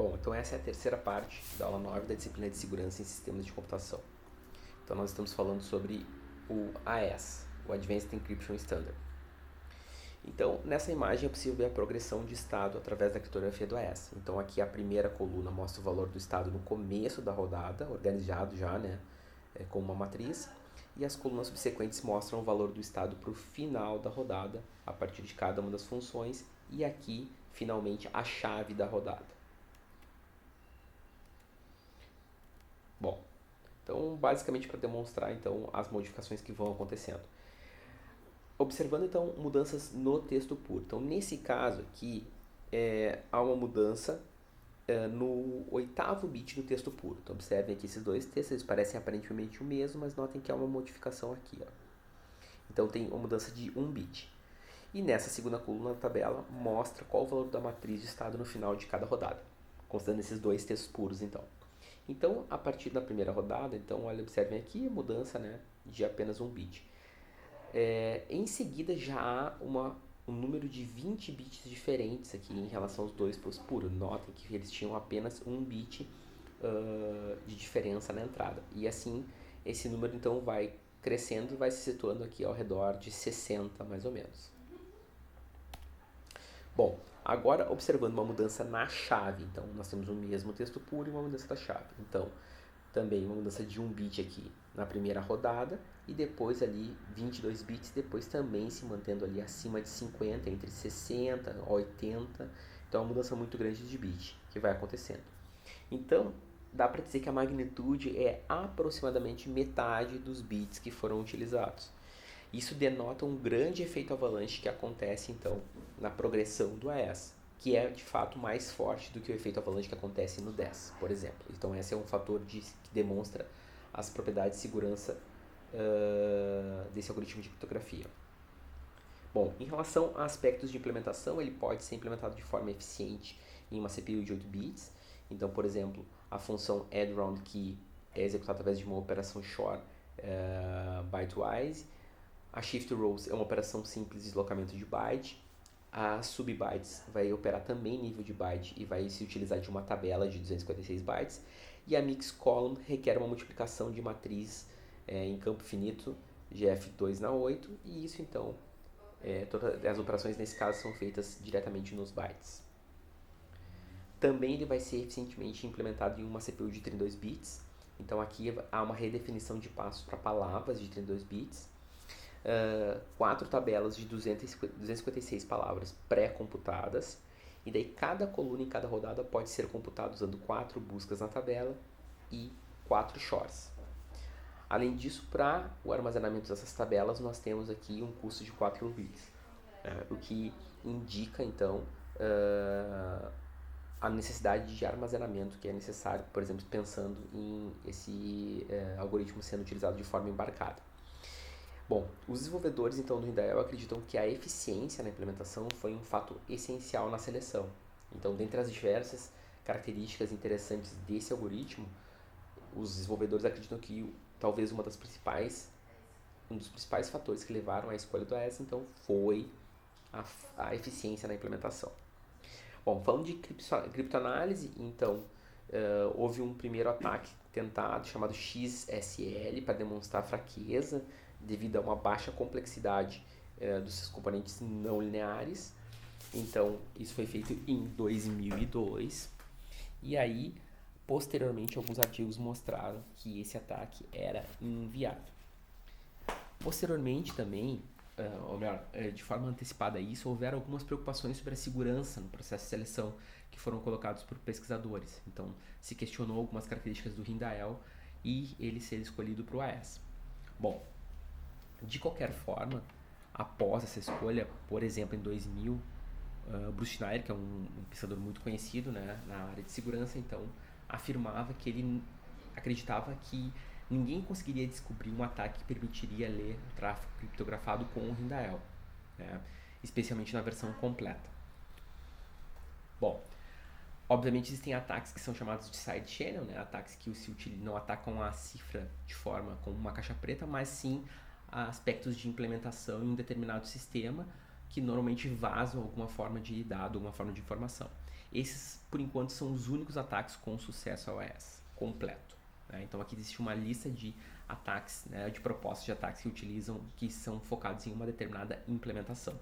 Bom, então essa é a terceira parte da aula 9 da disciplina de Segurança em Sistemas de Computação. Então nós estamos falando sobre o AES, o Advanced Encryption Standard. Então, nessa imagem é possível ver a progressão de estado através da criptografia do AES. Então aqui a primeira coluna mostra o valor do estado no começo da rodada, organizado já, com uma matriz. E as colunas subsequentes mostram o valor do estado para o final da rodada, a partir de cada uma das funções. E aqui, finalmente, a chave da rodada. Bom, então basicamente para demonstrar então as modificações que vão acontecendo. Observando então mudanças no texto puro. Então nesse caso aqui há uma mudança no oitavo bit do texto puro. Então observem aqui esses dois textos, eles parecem aparentemente o mesmo, mas notem que há uma modificação aqui. Ó. Então tem uma mudança de 1 bit. E nessa segunda coluna da tabela mostra qual o valor da matriz de estado no final de cada rodada, considerando esses dois textos puros então. Então, a partir da primeira rodada, então, olha, observem aqui a mudança de apenas 1 bit. Em seguida, já há um número de 20 bits diferentes aqui em relação aos dois puros. Notem que eles tinham apenas 1 bit de diferença na entrada. E assim, esse número então vai crescendo e vai se situando aqui ao redor de 60, mais ou menos. Bom, agora observando uma mudança na chave, então nós temos o mesmo texto puro e uma mudança da chave. Então, também uma mudança de 1 bit aqui na primeira rodada e depois ali 22 bits, depois também se mantendo ali acima de 50, entre 60 e 80. Então, é uma mudança muito grande de bit que vai acontecendo. Então, dá para dizer que a magnitude é aproximadamente metade dos bits que foram utilizados. Isso denota um grande efeito avalanche que acontece, então, na progressão do AES, que é, de fato, mais forte do que o efeito avalanche que acontece no 10, por exemplo. Então, esse é um fator que demonstra as propriedades de segurança desse algoritmo de criptografia. Bom, em relação a aspectos de implementação, ele pode ser implementado de forma eficiente em uma CPU de 8 bits. Então, por exemplo, a função addRoundKey é executada através de uma operação SHOR bytewise. A shift rows é uma operação simples de deslocamento de byte. A subbytes vai operar também nível de byte e vai se utilizar de uma tabela de 256 bytes. E a mix column requer uma multiplicação de matriz em campo finito de F2 na 8. E isso então, todas as operações nesse caso são feitas diretamente nos bytes. Também ele vai ser eficientemente implementado em uma CPU de 32 bits. Então aqui há uma redefinição de passos para palavras de 32 bits. 4 tabelas de 256 palavras pré-computadas, e daí cada coluna em cada rodada pode ser computada usando 4 buscas na tabela e 4 SHORs. Além disso, para o armazenamento dessas tabelas, nós temos aqui um custo de 4 bits, o que indica então a necessidade de armazenamento que é necessário, por exemplo, pensando em esse algoritmo sendo utilizado de forma embarcada. Bom, os desenvolvedores então do Hindael acreditam que a eficiência na implementação foi um fato essencial na seleção. Então, dentre as diversas características interessantes desse algoritmo, os desenvolvedores acreditam que talvez um dos principais fatores que levaram à escolha do AES então foi a eficiência na implementação. Bom, falando de criptoanálise, então houve um primeiro ataque tentado chamado XSL para demonstrar fraqueza devido a uma baixa complexidade dos seus componentes não lineares. Então, isso foi feito em 2002. E aí, posteriormente, alguns artigos mostraram que esse ataque era inviável. Posteriormente também, ou melhor, de forma antecipada a isso, houveram algumas preocupações sobre a segurança no processo de seleção que foram colocados por pesquisadores. Então, se questionou algumas características do Hindael e ele ser escolhido para o AES. Bom, de qualquer forma, após essa escolha, por exemplo, em 2000, Bruce Schneier, que é um pesquisador muito conhecido na área de segurança, então, afirmava que ele acreditava que ninguém conseguiria descobrir um ataque que permitiria ler o tráfego criptografado com o Hindael, especialmente na versão completa. Bom, obviamente existem ataques que são chamados de side channel, ataques que não atacam a cifra de forma como uma caixa preta, mas sim aspectos de implementação em um determinado sistema que normalmente vazam alguma forma de dado, alguma forma de informação. Esses, por enquanto, são os únicos ataques com sucesso ao AES completo. Né? Então aqui existe uma lista de ataques, né, de propostas de ataques que são focados em uma determinada implementação.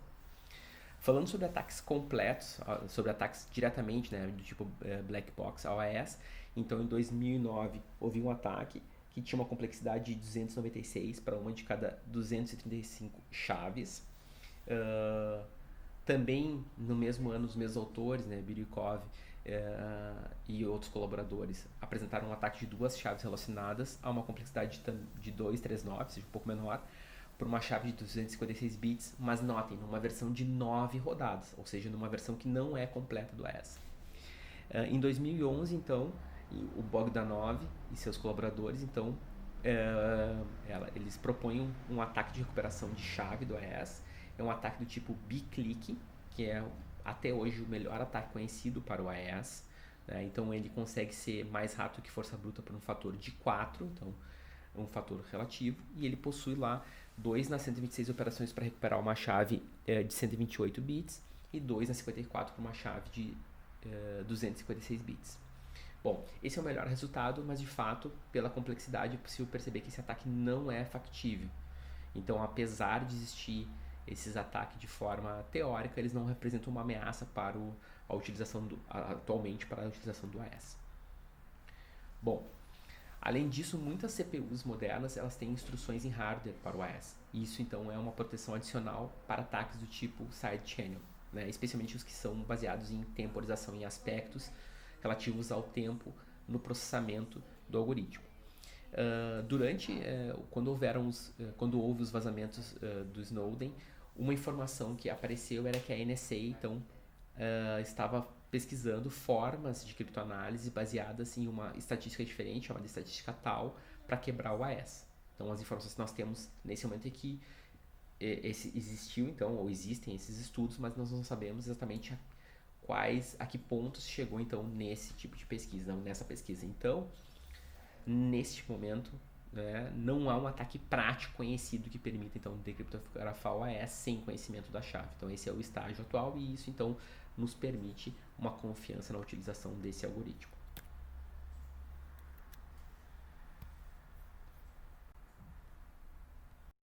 Falando sobre ataques completos, sobre ataques diretamente, né, do tipo Black Box ao AES, então em 2009 houve um ataque que tinha uma complexidade de 296 para uma de cada 235 chaves. Também no mesmo ano, os mesmos autores, né, Birikov e outros colaboradores, apresentaram um ataque de duas chaves relacionadas a uma complexidade de 239, ou seja, um pouco menor, por uma chave de 256 bits, mas notem, numa versão de 9 rodadas, ou seja, numa versão que não é completa do AES. Em 2011, então, o Bogdanov e seus colaboradores, então, eles propõem um ataque de recuperação de chave do AES. É um ataque do tipo B-Click, que é até hoje o melhor ataque conhecido para o AES. Né? Então ele consegue ser mais rápido que força bruta por um fator de 4, então é um fator relativo, e ele possui lá 2 nas 126 operações para recuperar uma chave de 128 bits e 2 nas 54 para uma chave de 256 bits. Bom, esse é o melhor resultado, mas de fato, pela complexidade, é possível perceber que esse ataque não é factível. Então, apesar de existir esses ataques de forma teórica, eles não representam uma ameaça para a utilização atualmente para a utilização do AES. Bom, além disso, muitas CPUs modernas elas têm instruções em hardware para o AES. Isso então é uma proteção adicional para ataques do tipo side channel, né? Especialmente os que são baseados em temporização em aspectos relativos ao tempo no processamento do algoritmo. Quando houve os vazamentos do Snowden, uma informação que apareceu era que a NSA então estava pesquisando formas de criptoanálise baseadas em uma estatística diferente, chamada estatística tal, para quebrar o AES. Então as informações que nós temos nesse momento é que existem esses estudos, mas nós não sabemos exatamente a que pontos chegou então nesse tipo de pesquisa, nessa pesquisa. Então, neste momento, né, não há um ataque prático conhecido que permita então decriptografar o AES sem conhecimento da chave. Então esse é o estágio atual e isso então nos permite uma confiança na utilização desse algoritmo.